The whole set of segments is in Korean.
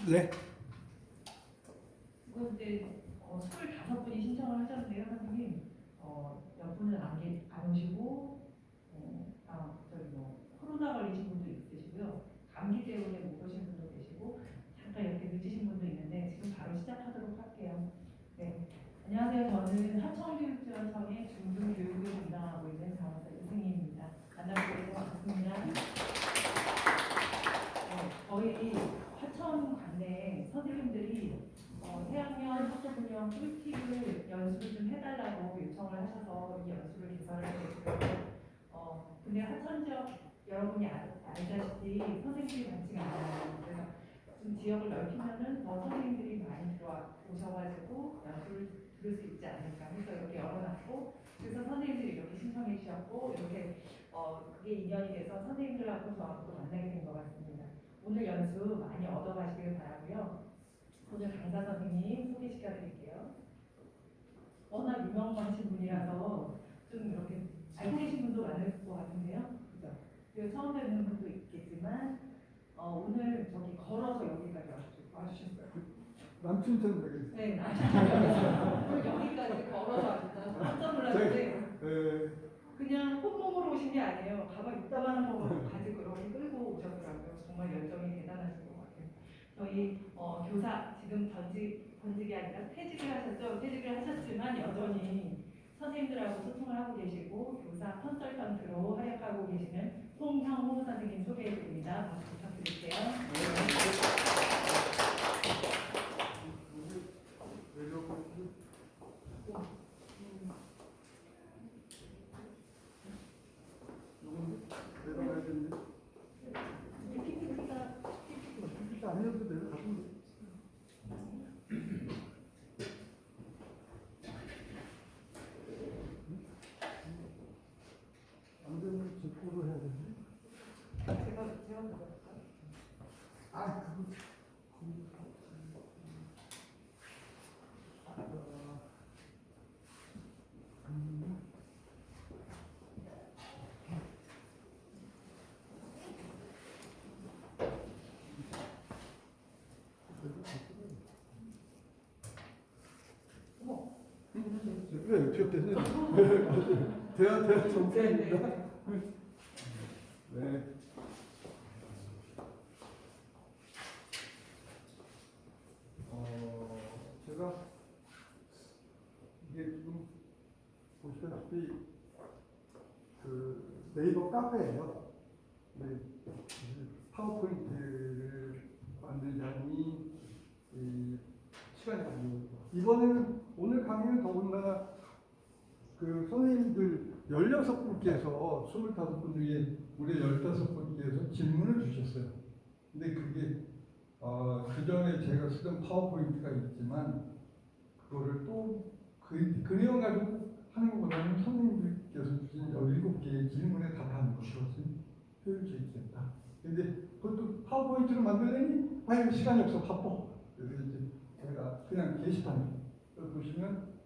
네. 이건 이제 25분이 신청을 하셨는데요, 선생님. 몇 분은 안 오시고, 코로나 걸리신 분도 있으시고요. 감기 때문에 못 오신 분도 계시고, 잠깐 이렇게 늦으신 분도 있는데 지금 바로 시작하도록 할게요. 네. 안녕하세요. 저는 하청교육지원청의 중등교육을 담당하고 있는 강원사 이승희입니다. 만나뵙게 반갑습니다. 저희 하청 관내 선생님들이 새학년 학교분명 꿀팁을 연수를 좀 해달라고 요청을 하셔서 이 연수를 개설을 하게 됐고요. 근데 하천 지역 여러분이 알다시피 선생님들이 많지가 않아요. 그래서 좀 지역을 넓히면은 더 선생님들이 많이 오셔가지고 연수를 들을 수 있지 않을까 해서 이렇게 열어놨고, 그래서 선생님들이 이렇게 신청해 주셨고, 이렇게 그게 인연이 돼서 선생님들하고 저하고 또 만나게 된 것 같습니다. 오늘 연수 많이 얻어가시길 바라고요. 오늘 강사 선생님 소개시켜 드릴게요. 워낙 유명하신 분이라서 좀 이렇게 알고 계신 분도 많을 것 같은데요. 그죠? 그리고 처음 뵙는 분도 있겠지만 오늘 저기 걸어서 여기까지 와주셨어요. 남친처럼 되겠어요. 네, 남친처럼 오늘 여기까지 걸어서 와주셔서 깜짝 놀랐는데 그냥 홈몸으로 오신 게 아니에요. 가방 이따만한 거 가지고 이렇게 끌고 오셨더라고요. 정말 열정이 대단하신 것 같아요. 저희 교사 지금 전직이 아니라 퇴직을 하셨죠. 퇴직을 하셨지만 여전히 선생님들하고 소통을 하고 계시고 교사 컨설턴트로 활약하고 계시는 송형호 선생님 소개해드립니다. 박수 부탁드릴게요. 아니어도 내가 가슴 안 되면 직구로 해야 되는데. 제가 그럴까요? 아, 그거. 그래, 기억되세요? 대화 정상입니다. 네. 제가 이게 지금 보시다시피 그 네이버 카페예요. 네. 파워포인트를 만들자니 시간이 걸리고, 이번에는 오늘 강의는 더군다나 그 선생님들 16분께서 25분 중에 우리 15분께서 질문을 주셨어요. 근데 그게 그 전에 제가 쓰던 파워포인트가 있지만 그거를 또 그 내용 가지고 하는 것보다는 선생님들께서 주신 17개의 질문에 답하는 것이 효율적이겠다. 근데 그것도 파워포인트로 만들려니 아유 시간이 없어 바빠. 그래서 이제 제가 그냥 게시판에 보시면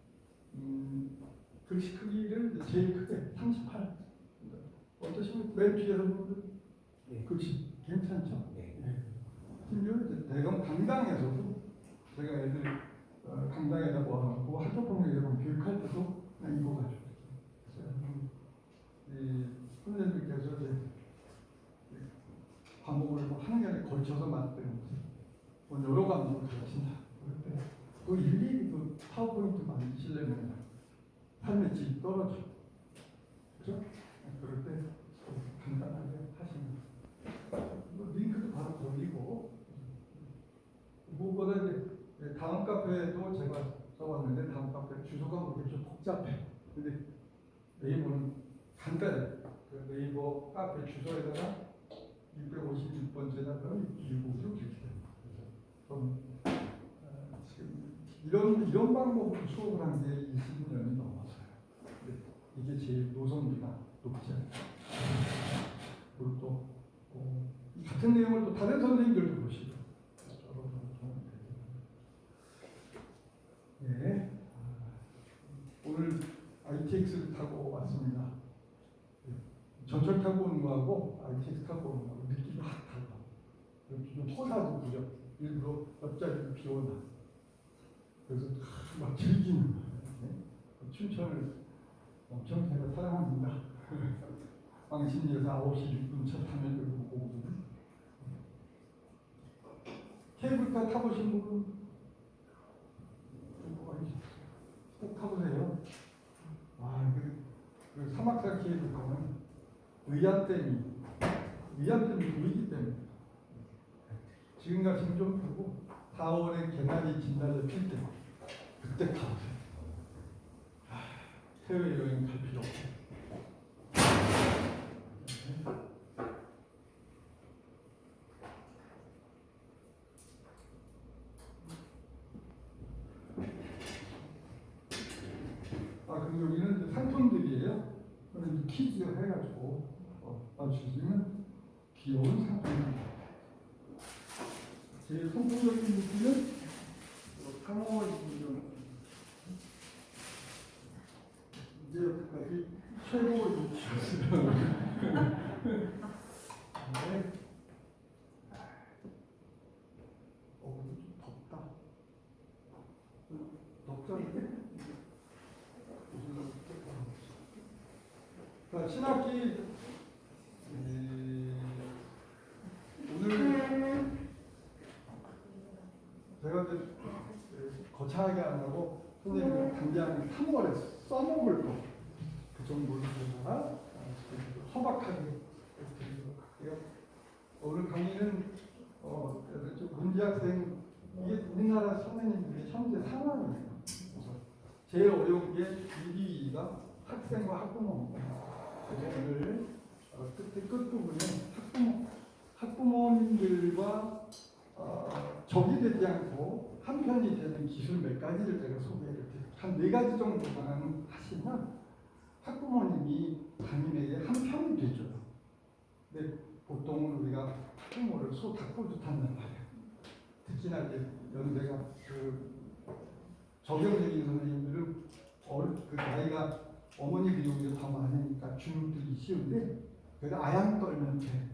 글씨 크기를 제일 크게 38. 어떠시면 맨 뒤에서 보면 글씨 괜찮죠? 심지어 대강 강당에서도 제가 애들 강당에다 모아놓고 학교폭력여러분 교육할 때도 그냥 이거 가지고 이 선생님께서 이제 과목을 뭐 한 년에 걸쳐서 만드는 여러 과목을 가르친다. 그럴 때 그 일일이 그 파워포인트 만드시려면 삶의 질이 떨어져. 그죠? 그럴 때 간단하게 하시면 링크도 바로 돌리고, 무엇보다 이제 다음 카페도 제가 써봤는데 다음 카페 주소가 그렇게 좀 복잡해. 근데 네이버는 간단해. 그 네이버 카페 주소에다가 656번째나 그런 일국으로 이렇게 돼요. 그래서 지금 이런 방법으로 수업을 한 게 20년이 넘었어요. 이게 제일 노선비가 높지 않아요. 그리고 또 같은 내용을 또 다른 선생님들도 보시고 예. 오늘 ITX를 타고 왔습니다. 전철 타고 오는 거하고 ITX 타고 오는 거하고 느낌이 확 달라. 좀 호사도 그죠? 일부러 옆자리를 비워놔. 그래서 막 즐기는 거예요. 네? 춘천을 엄청 제가 사랑합니다. 왕십리에서 9시 6분 차 타면 그리고 5분. 케이블카 타보신 분은 꼭 타보세요. 아, 그 사막산 케이블카는 위안댐이 보이기 때문에 지금 가시면 좀 보고 4월에 개나리 진달래 필 때 그때 타보세요. 해외 여행 갈 필요 없어요. 그리고 여기는 이제 상품들이에요. 그런 퀴즈 해가지고 맞추시면 귀여운 상품입니다. 제일 성공적인 느낌은 상어 이제 여기까지 최고 유치였어요. 네. 좀 덥다. 덥잖아요. 자, 신학기 오늘 제가 이제 거창하게 안 하고 선생님이 당장 3월에 써먹을 거 그 정도를 제가 허박하게 드리도록 할게요. 오늘 강의는 문제학생 이게 우리나라 선생님들의 현재 상황이에요. 그래서 제일 어려운 게 1위가 학생과 학부모입니다. 그래서 오늘 끝부분에 학부모님들과 적이 되지 않고 한편이 되는 기술 몇 가지를 제가 소개를 드릴게요. 한 4가지 정도만 하시면 학부모님이 담임에게 한편이 되죠. 근데 보통은 우리가 학부모를 소 닭불도 탄단 말이에요. 특히나 이제 연세가 적용적인 선생님들은 그 나이가 어머니 비용이 더 많으니까 주눅들이 쉬운데 그래서 아양 떨면 돼.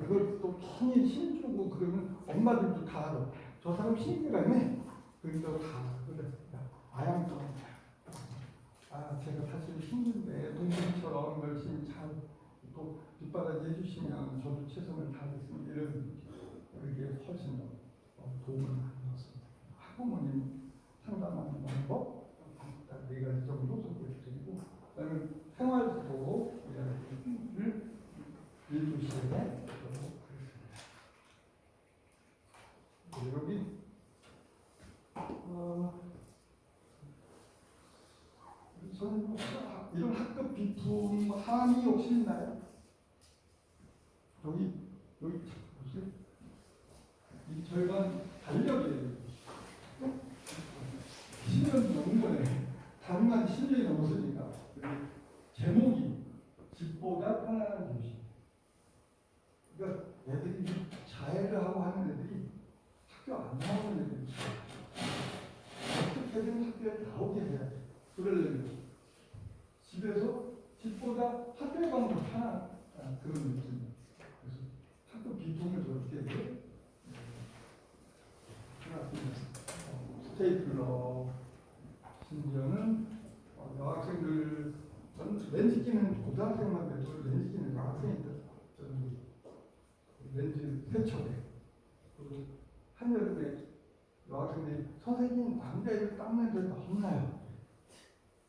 그걸 또 힘이 힘주고 그러면 엄마들도 다 알아. 저 사람 신기하네. 그러니까 다 그래. 아양 떨면 돼. 제가 사실 힘든데 동생처럼 열심히 잘 또 뒷바라지 해주시면 저도 최선을 다하겠습니다. 이런 그게 훨씬 더 도움을 많이 얻습니다. 학부모님 상담하는 방법 4가지 정도 소개해드리고 그다음에 생활지도 이야기를 1교시에 하도록 하겠습니다. 여기 선생님 이런 학급 비품 함의 혹시 있나요? 여기 보세요. 이 절반 달력이에요. 10년 넘은 거네. 다른 10년이 넘었으니까. 제목이 집보다 편안한 교실. 그러니까 애들이 자해를 하고 하는 애들이 학교 안 나오는 애들이 어떻게든 학교에 나오게 해야 돼. 그러려면 집에서 집보다 학교에 가면 더 편한 그런 느낌. 그래서 학교 비통을 저렇게 스테이플러 심지어는 여학생들 저는 렌즈 끼는 고등학생만 돼도 렌즈 끼는 여학생이 있더라고요. 저는 렌즈 세척에 그리고 한여름에 여학생들이 선생님 남자애들 땀냄새 너무나요.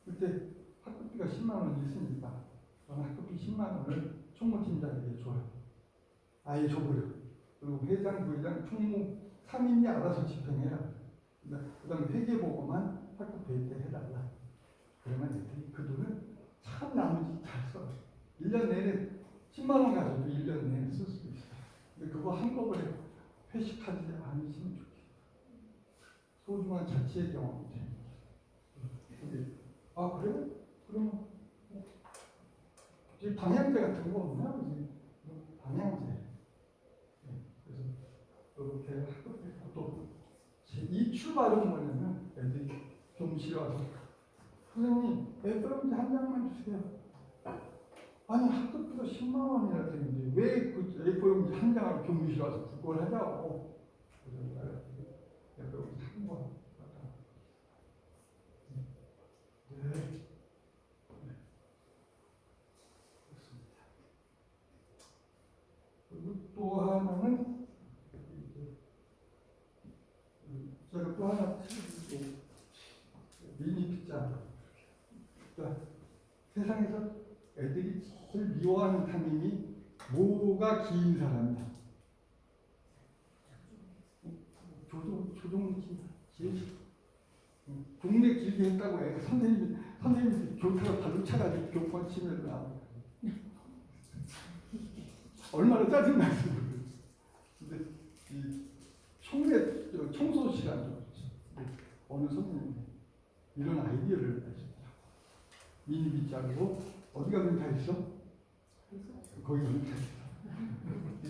그때 학급비가 10만 원이 있으니까 저는 학급비 10만 원을 총무팀장에게 줘요. 아예 줘버려. 그리고 회장, 부회장, 총무 3인이 알아서 집행해라. 그 다음에 회계보고만 학급회의 때 해달라. 그러면 애들이 그 돈을 참 나머지 잘 써. 1년 내내 10만 원 가져도 1년 내내 쓸 수도 있어요. 근데 그거 한꺼번에 회식하지 않으시면 좋겠어요. 소중한 자치의 경험이죠. 그래? 그러면 방향제 같은 거 없나? 방향제. 그래서 이렇게 학급회고 또 이 출발은 뭐냐면 애들이 교무실에 와서 선생님 A4용지 한 장만 주세요. 아니 학급비가 10만 원이나 되는데 왜 그 A4용지 한 장을 교무실에 와서 국고를 하자고. 애들이 제일 미워하는 담임이 모가 긴 사람이다. 조종 제일 싫어. 동네 길게 했다고 해. 선생님이 교타로 발로 차가지고 교권 치면 나와. 얼마나 짜증나지. 근데 이 청소 시간 좀 어느 선생님이 이런 아이디어를 내셨더라고. 미니 빗자루고 어디 가면 다 있어? 거기 가면 다 있어.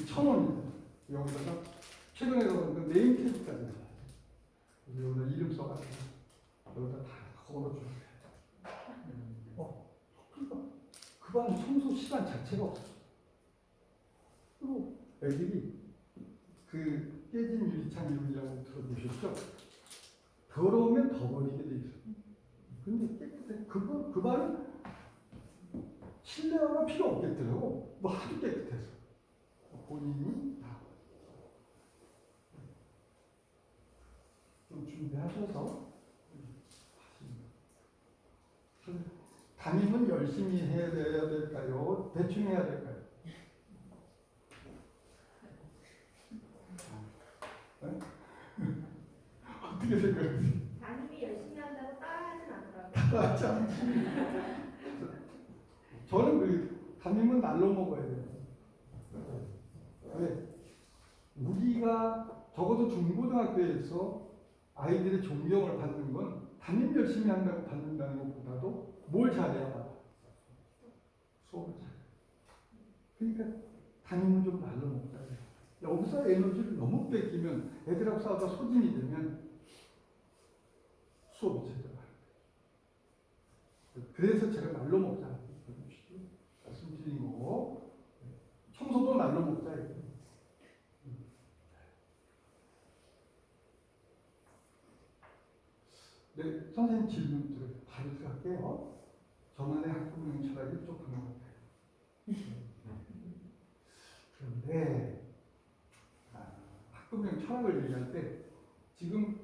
1,000원 여기다가 최근에 그 네임테이프까지 나와요. 여기다 이름 써가지고 여기다 다 걸어줘야 돼. 그 반 청소 시간 자체가 없어. 그리고 애들이 그 깨진 유리창 이론이라고 들어보셨죠? 더러우면 더 버리게 돼 있어. 근데 깨끗해. 그 반은 실내화가 필요 없겠더라고. 뭐 하도 깨끗해서. 본인이 다 좀 준비하셔서 담임은 열심히 해야 될까요? 대충 해야 될까요? 네? 어떻게 생각하세요? 담임이 열심히 한다고 따라하진 않더라고요. 맞아. 저는 그 담임은 날로 먹어야 돼요. 왜? 우리가 적어도 중고등학교에서 아이들의 존경을 받는 건 담임 열심히 한다고 받는다는 것보다도 뭘 잘해야 받아? 수업을 잘해. 그러니까 담임은 좀 날로 먹자. 여기서 에너지를 너무 뺏기면 애들하고 싸우다 소진이 되면 수업이 제대로 안 돼. 그래서 제가 날로 먹자 말씀드린 거고, 청소도 날로 먹자. 네, 선생님 질문 바로 들어갈게요. 저만의 학부모님 철학이 부족한 것 같아요. 그런데 학부모님 철학을 얘기할 때 지금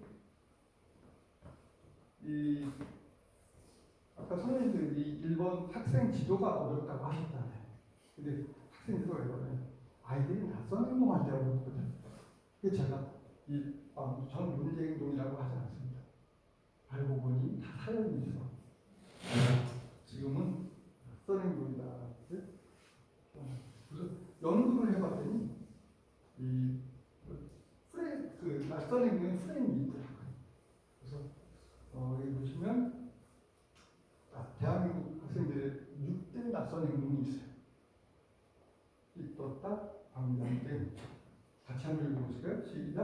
이 아까 선생님들이 1번 학생 지도가 어렵다고 하셨잖아요. 근데 학생 지도가 이거는 아이들이 낯선 행동할 때 어렵거든요. 그래서 제가 전 문제 행동이라고 하지 않습니다. 알고 보니 다 사연이죠. 지금은 낯선 행동이다. 그래서 연구를 해봤더니 그 낯선 행동에 프레임이 있더라고요. 그래서 여기 보시면 대한민국 학생들의 6대 낯선 행동이 있어요. 삐떴다, 방장땡. 같이 한번 읽어보실까요? 시작.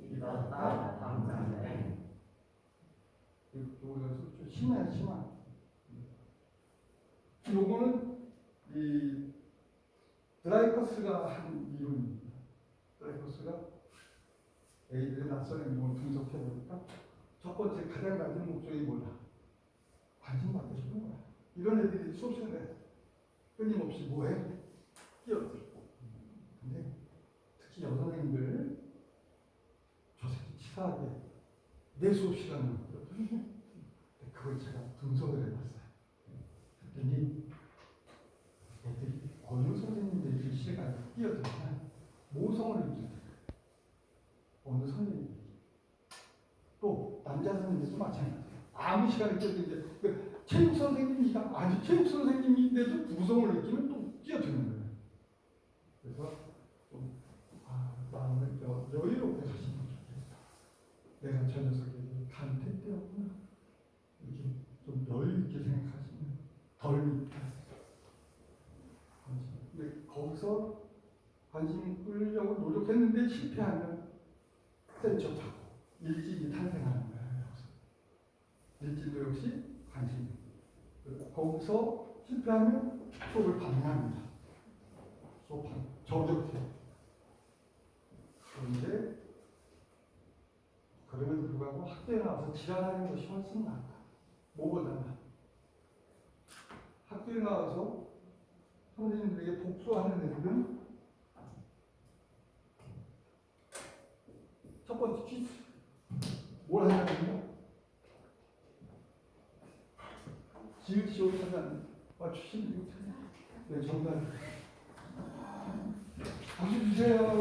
삐떴다 방장땡. 요거는 좀 심한. 요거는 이 드라이커스가 한 이론입니다. 드라이커스가 애들의 낯선 행동을 분석해 보니까 첫 번째 가장 낮은 목적이 뭐냐? 관심 받고 싶은 거야. 이런 애들이 수업 시간에 끊임없이 뭐해? 끼어들고. 근데 특히 여선생님들 저 새끼 치사하게 내 수업 시간은 그걸 제가 분석을 해봤어요. 그랬더니 애들이 어느 선생님들이 이 시간에 끼어들면 모성을 느끼게 돼요. 어느 선생님이. 또 남자 선생님들도 마찬가지예요. 아무 시간에 끼어들는데 체육 선생님이다. 아니 체육 선생님인데도 부성을 느끼면 또 끼어드는 거예요. 그래서 좀 마음을 여유롭게 하시면 좋겠다. 내가 저 녀석에게 간택되었구나. 이렇게 좀 여유 있게 생각하시면 덜 믿다. 근데 거기서 관심 끌려고 노력했는데 실패하면 센터 타고 일진이 탄생하는 거예요. 일진도 역시 관심. 거기서 실패하면 수업을 방해합니다. 수업 저격해. 그런데 그럼에도 불구하고 학교에 나와서 지랄하는 것이 훨씬 낫다. 뭐보다는 학교에 나와서 선생님들에게 복수하는 애들은 첫 번째 퀴즈. 뭘 하냐면요. 지읒시오 하지 않는 맞추시면 네, 정답. 박수 주세요.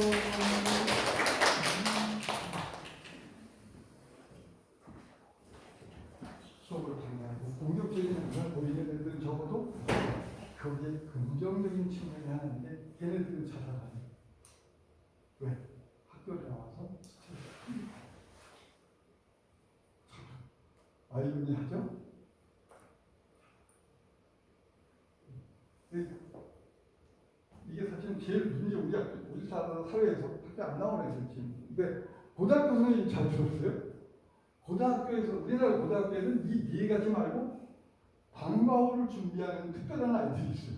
수업을 강의하고 공격적인 면을 보이는 애들은 적어도 거기에 긍정적인 측면이 하나인데 걔네들은 잘 알아요. 왜? 학교에 나와서 스트레스. 아이러니하죠? 이게 사실은 제일 문제 우리 사회에서 밖에 안 나오는 애들지. 근데 고등학교 선생님 잘 들었어요? 고등학교에서 우리나라 고등학교에는 이 네 가지 말고 방과후를 준비하는 특별한 아이들이 있어요.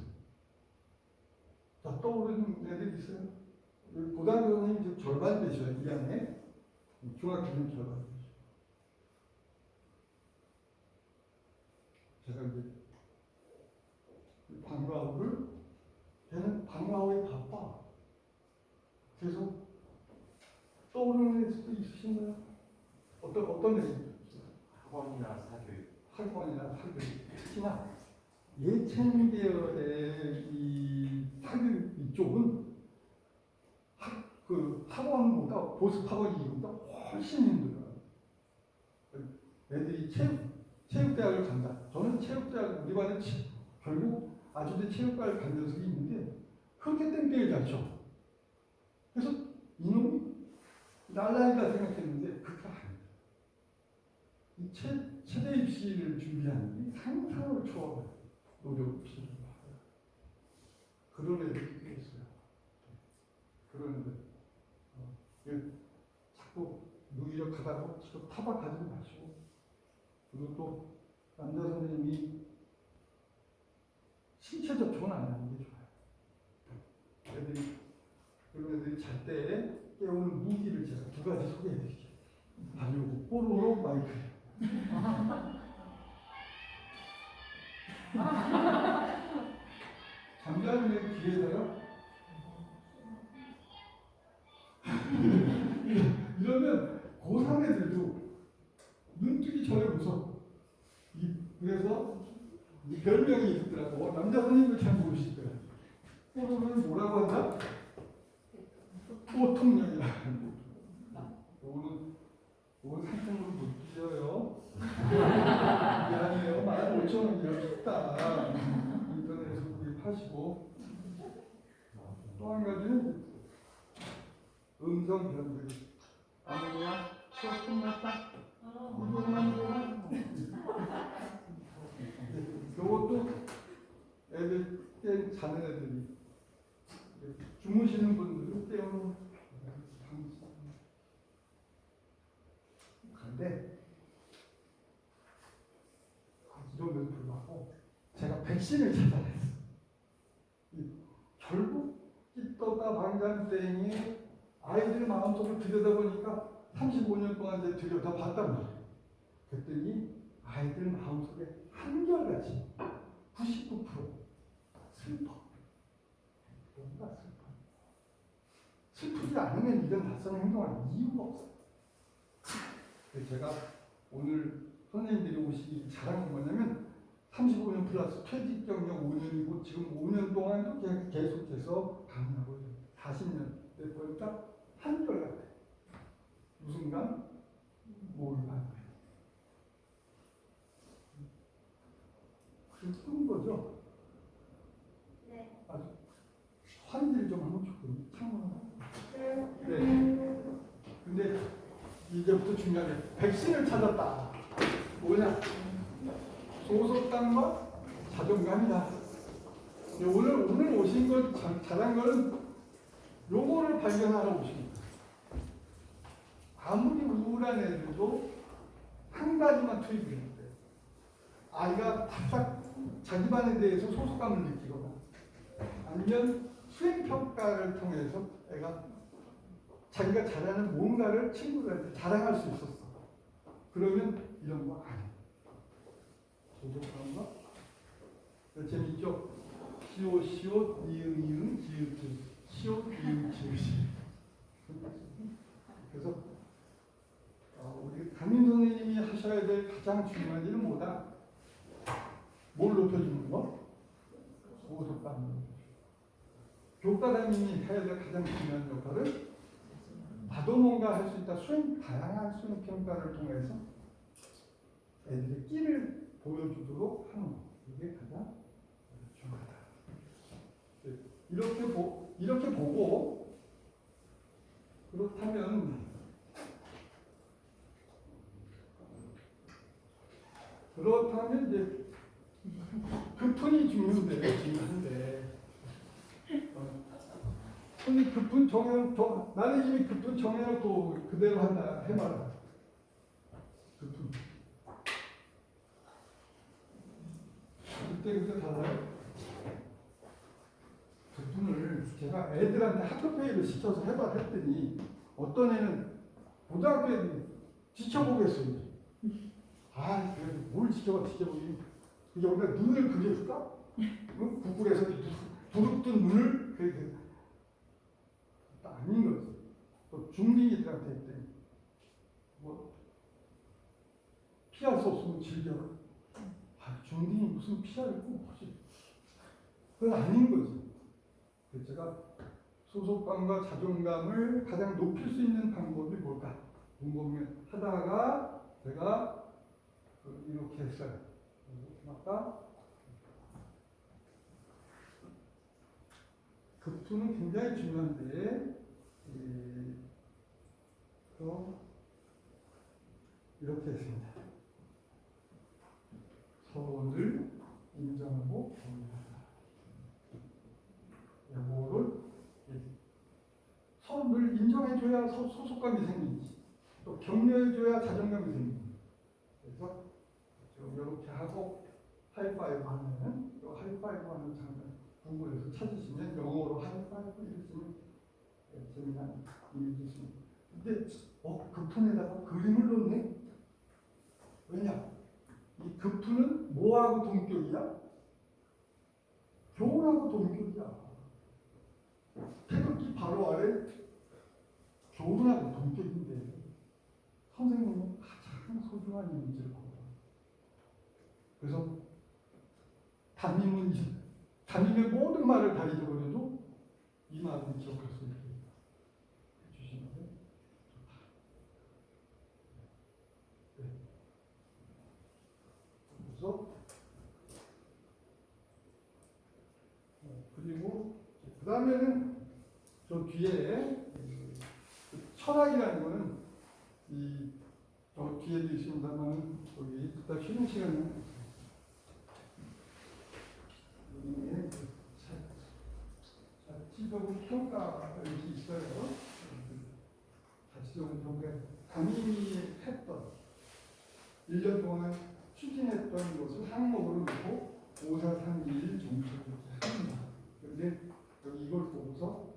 자, 떠오르는 애들이 있어요. 고등학교 선생님 지금 절반 되셔요. 이 안에 중학교는 절반 되셔요. 제가 이제 방과후를 걔는 방과후에 바빠. 그래서 떠오르는 애들도 있으신가요? 어떤 애들? 학원이나 사교육. 학원이나 사교육. 특히나 예체능 계열의 이 사교육 이쪽은 학원보다 보습 학원이보다 훨씬 힘들어요. 애들이 체육대학을 간다. 저는 체육대학 우리 반에 결국 아주대 체육과를 간 녀석이 있는데 그렇게 땡땡이 잘 쳐. 그래서 이놈이 날라리다 생각했는데 그렇게 아닙니다. 이 체대 입시를 준비하는 게 상상을 초월해요. 노력을 필요해요. 그런 애들이 꽤 있어요. 그런 애들. 자꾸 무기력하다고 자꾸 타박하지 마시고. 그리고 또 남자 선생님이 신체 접촉은 안 하는 게 좋아요. 그런 애들이 잘 때 깨우는 무기를 제가 두 가지 소개해 드릴게요. 바로 요거 뽀로로 마이크예요. 잠자는 애 귀에다가 이러면 고3 애들도 눈 뜨기 전에 웃어. 그래서 이 별명이 있더라고. 남자 선생님을 잘 모르시더라고요. 뽀로로는 뭐라고 한다? 뽀통령이라. 오늘 상품으로 못 드려요. 미안해요. 15,000원이요. 쉽다. 인터넷에서 구입하시고. 또 한 가지는 음성 변조기. 아무냐? 수업 끝났다. 이것도 애들 자는 애들이 주무시는 분들은 깨우는 그런데 이러면서 불구하고 제가 백신을 찾아냈어요. 결국 찢떠다 방장땡이 아이들 마음속을 들여다보니까 35년 동안 이제 들여다봤단 말이에요. 그랬더니 아이들 마음속에 한결같이 99% 슬퍼. 뭔가 슬퍼. 슬프지 않으면 이런 낯선 행동할 이유가 없어요. 그래서 제가 오늘 선생님들이 오시기 잘한 게 뭐냐면 35년 플러스 퇴직 경력 5년이고 지금 5년 동안도 계속해서 강의하고 있어요. 40년 때 보니까 한결같아. 무슨 감? 뭘 감? 그런 거죠. 네. 아주 환기를 좀 하면 좋거든요. 창문으로. 네. 근데 이제부터 중요한 게 백신을 찾았다. 뭐냐? 소속감과 자존감이다. 오늘 오신 건 잘한 거는 요거를 발견하러 오십니다. 아무리 우울한 애들도 한 가지만 투입을 해야 돼요. 아이가 바싹 자기 반에 대해서 소속감을 느끼거나 아니면 수행평가를 통해서 애가 자기가 잘하는 뭔가를 친구들한테 자랑할 수 있었어. 그러면 이런 거 아니에요. 소속감과 재밌죠? 시오 이응 이응 지읒 지읒 시오 이응 지읒 그래서 우리 담임 선생님이 하셔야 될 가장 중요한 일은 뭐다? 뭘 높여주는 거? 만들어주죠. 교과담이 해야 될 가장 중요한 역할은 나도 뭔가 할 수 있다. 다양한 수행 평가를 통해서 애들의 끼를 보여주도록 하는 거. 이게 가장 중요하다. 이렇게 보고 그렇다면 이제 급분이 중요한데 손이 급분 정해놓고 나는 이미 급분 정해놓고 그대로 한다 해봐라. 급분 그때 달라요. 급분을 제가 애들한테 학급회의를 시켜서 했더니 어떤 애는 고등학교 애들이 지켜보겠어요. 아, 그래도 뭘 지켜보기. 이게 우리가 눈을 그려줄까? 응? 구글에서 두릅뜬 눈을 아닌 거지. 또 중딩이들한테 했더니 뭐 피할 수 없으면 즐겨라. 아, 중딩이 무슨 피할고 뭐지? 그건 아닌 거지. 그래서 제가 소속감과 자존감을 가장 높일 수 있는 방법이 뭘까? 궁금해 하다가 제가 이렇게 했어요. 아까 급수는 굉장히 중요한데 이렇게 했습니다. 서로를 인정하고 공유하다. 이거를 서로를 인정해줘야 소속감이 생기지. 또 격려해줘야 자존감이 생기지. 그래서 이렇게 하고 하이파이브 하면 하이파이브 하는 장면 구글에서 찾으시면 영어로 하이파이브 이러시면 재미난 이미지 있습니다. 근데 급푼에다가 그림을 넣네? 왜냐? 이 급푼은 뭐하고 동격이야? 교훈하고 동격이야. 태극기 바로 아래 교훈하고 동격인데 선생님은 가장 소중한 이미지를 보고 그래서 담임의 모든 말을 다 잊어버려도 이 말을 기억할 수 있게 해주시는 게 좋다. 네. 그래서 그리고 그 다음에는 저 뒤에 철학이라는 거는 저 뒤에도 있습니다만 여기 이따 쉬는 시간에 자치적인 평가가 이렇게 있어요. 자치적인 평가. 담임이 했던 1년 동안 추진했던 것을 항목으로 놓고 5, 4, 3, 2, 1 점수를 이렇게 합니다. 그런데 이걸 보고서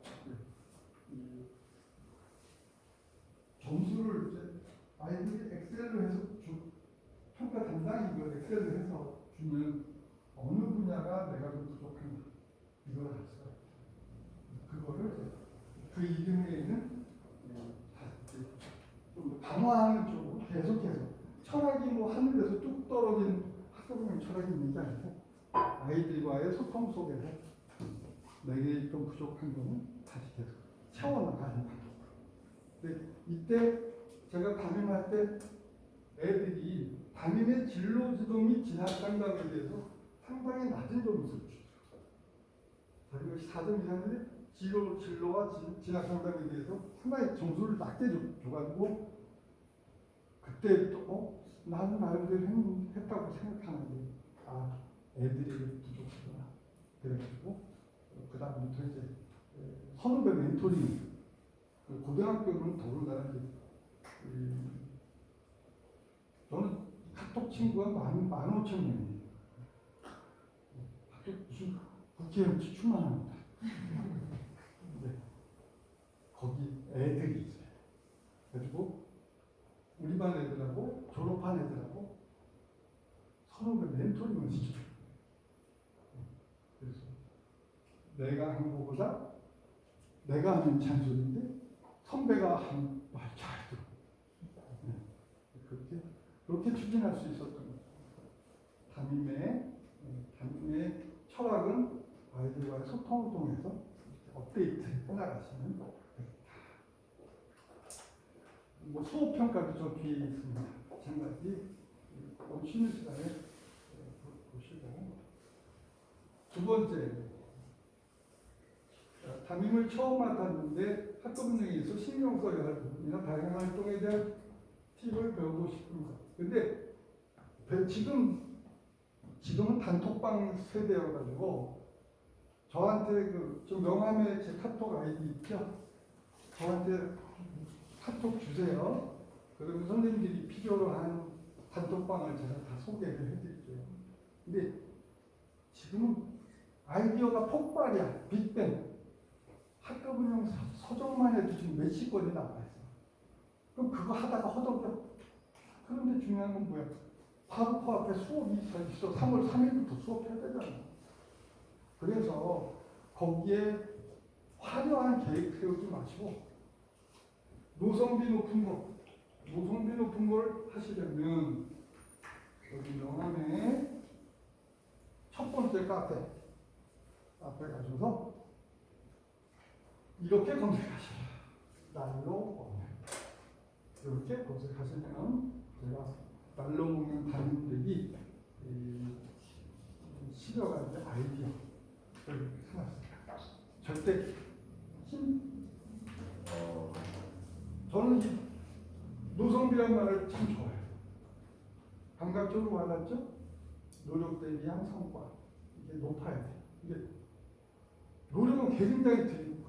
점수를 이제 아이들이 엑셀로 해서 평가 담당이 이걸 엑셀로 해서 주면 어느 분야가 내가 좀 부족한가 이걸 알 수가 있다. 그거를 그 이듬해에는 좀 강화하는 쪽으로 계속해서 철학이 뭐 하늘에서 뚝 떨어진 학교명 철학이 있는 게 아니고 아이들과의 소통 속에서 내게 좀 부족한 거는 다시 계속 채워나가는 방법. 근데 이때 제가 담임할 때 애들이 담임의 진로 지도 및 진학 상담에 대해서 상당히 낮은 점수를 주죠. 자기가 4점 이상인데 진로와 진학 상담에 대해서 상당히 점수를 낮게 줘가지고 그때부터 나는 나름대로 했다고 생각하는데 애들이 부족하구나. 그래가지고 그 다음부터 이제 선후배 멘토링 고등학교는 더군다나 저는 카톡 친구가 15,000명이에요. 무슨 국회의원 추천합니다. 거기 애들이 있어요. 그리고 우리 반 애들하고 졸업한 애들하고 서로 멘토링을 시켜줘요. 그래서 내가 한 거보다 내가 하는 잔소리인데 선배가 하는 말 잘 들어. 그렇게 추진할 수 있었던 거죠. 담임의 철학은 아이들과 소통을 통해서 업데이트 해나가시면 되겠다. 뭐 수업 평가도 저 뒤에 있습니다. 마찬가지 쉬는 시간에 보시고. 두 번째, 담임을 처음 맡았는데 학급 운영에서 신경 써야 할 부분이나 다양한 활동에 대한 팁을 배우고 싶은 것. 근데 지금은 단톡방 세대여가지고 저한테 지금 명함에 제 카톡 아이디 있죠? 저한테 카톡 주세요. 그러면 선생님들이 필요로 하는 단톡방을 제가 다 소개를 해드릴게요. 근데 지금은 아이디어가 폭발이야. 빅뱅. 학급 운영 서적만 해도 지금 몇십 권이 나와 있어. 그럼 그거 하다가 허덕여. 그런데 중요한 건 뭐야? 바로 그 앞에 수업이 있어. 3월 3일부터 수업해야 되잖아. 그래서 거기에 화려한 계획 세우지 마시고 노성비 높은 걸 하시려면 여기 명함에 첫 번째 카페 앞에 가셔서 이렇게 검색하셔라. 날로 먹는. 이렇게 검색하시면 제가 날로 먹는 담임들이 실어가는 아이디어를 해놨습니다. 절대 저는 이 노성비란 말을 참 좋아해요. 감각적으로 와닿죠? 노력 대비한 성과. 이게 높아야 돼. 이게 노력은 굉장히 드리고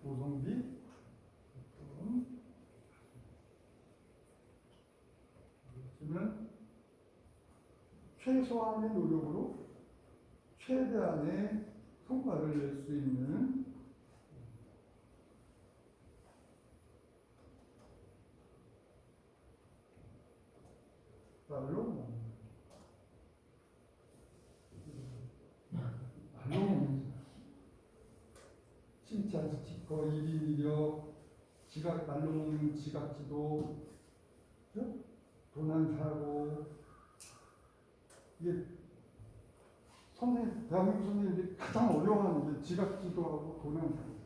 노성비 그러면 최소한의 노력으로 최대한의 성과를 낼 수 있는 날로 칭찬 스티커, 1인 1력, 날로 먹는 지각지도, 도난사고. 이게 대한민국 선생님들이 가장 어려워하는 게 지각지도하고 도난사고.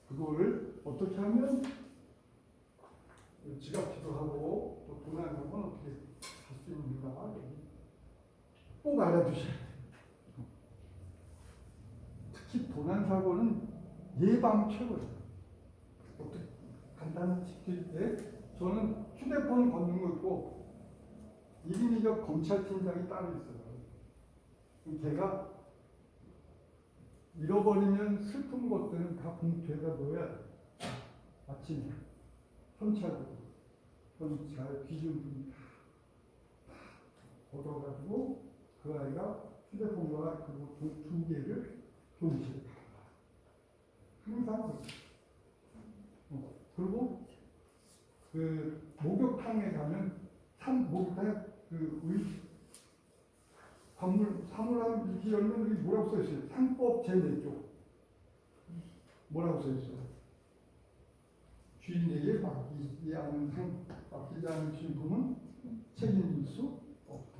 그걸 어떻게 하면 지각지도하고 또 도난사고는 어떻게 할 수 있는가 꼭 알아두셔야 돼요. 특히 도난사고는 예방 최고예요. 어떻게 간단히 짚을 때 저는 휴대폰 걷는 거 있고 1인 2역 검찰팀장이 따로 있어요. 걔가 잃어버리면 슬픈 것들은 다 봉투에다 넣어야 아침에 현찰로 잘 귀중품 얻어가지고 그 아이가 휴대폰과 그리고 두 개를 교무실에 항상 그리고 그 목욕탕에 가면 목욕탕에 사물함 이렇게 열면 여기 뭐라고 써 있어요? 상법 제4조 뭐라고 써 있어요? 주인에게 맡기지 않은 주인품은 책임질 수 없다.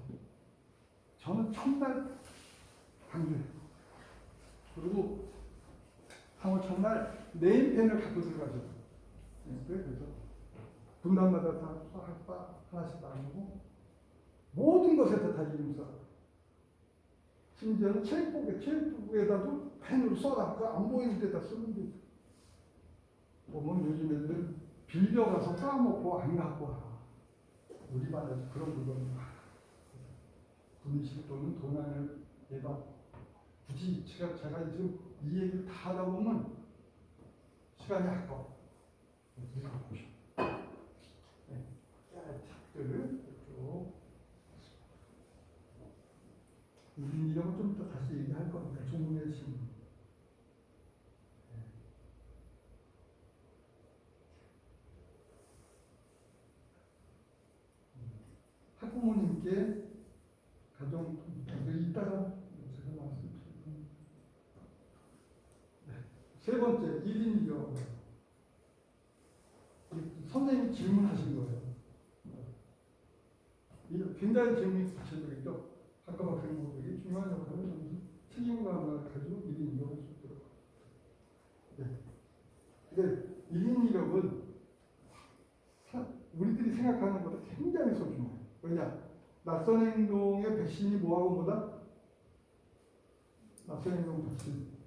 저는 첫날 강조해요. 그리고 3월 첫날 네임펜을 갖고 들어가셔요. 그래서 분단마다 다 하나씩 나누고 모든 것에다 다 이름 써. 심지어는 체육복에다도 펜으로 써라. 안 보이는 데다 쓰는 게. 보면 요즘 애들은 빌려가서 까먹고 안 갖고 와. 우리 반에서 그런 물건이 분실 또는 도난을 예방. 굳이 제가 지금 이 얘기를 다 하다 보면 시간이 아까워. 이거 보시오. 팁들 쭉. 이런 건 좀 더 다시 얘기할 겁니다. 종문의 신. 학부모님께 가정 이따가 제가 말씀드릴게요. 세 번째 1인 2역. 선생님이 질문하신 거예요. 굉장히 재미있는 구체적이죠. 학과 학생분들이 중요한 역할을 하면서 책임감을 가지고 1인 2역을 수 있도록. 네. 근데 1인 2역은 우리들이 생각하는 것보다 굉장히 소중해요. 왜냐? 낯선 행동의 백신이 뭐하고 뭐다? 낯선 행동 백신.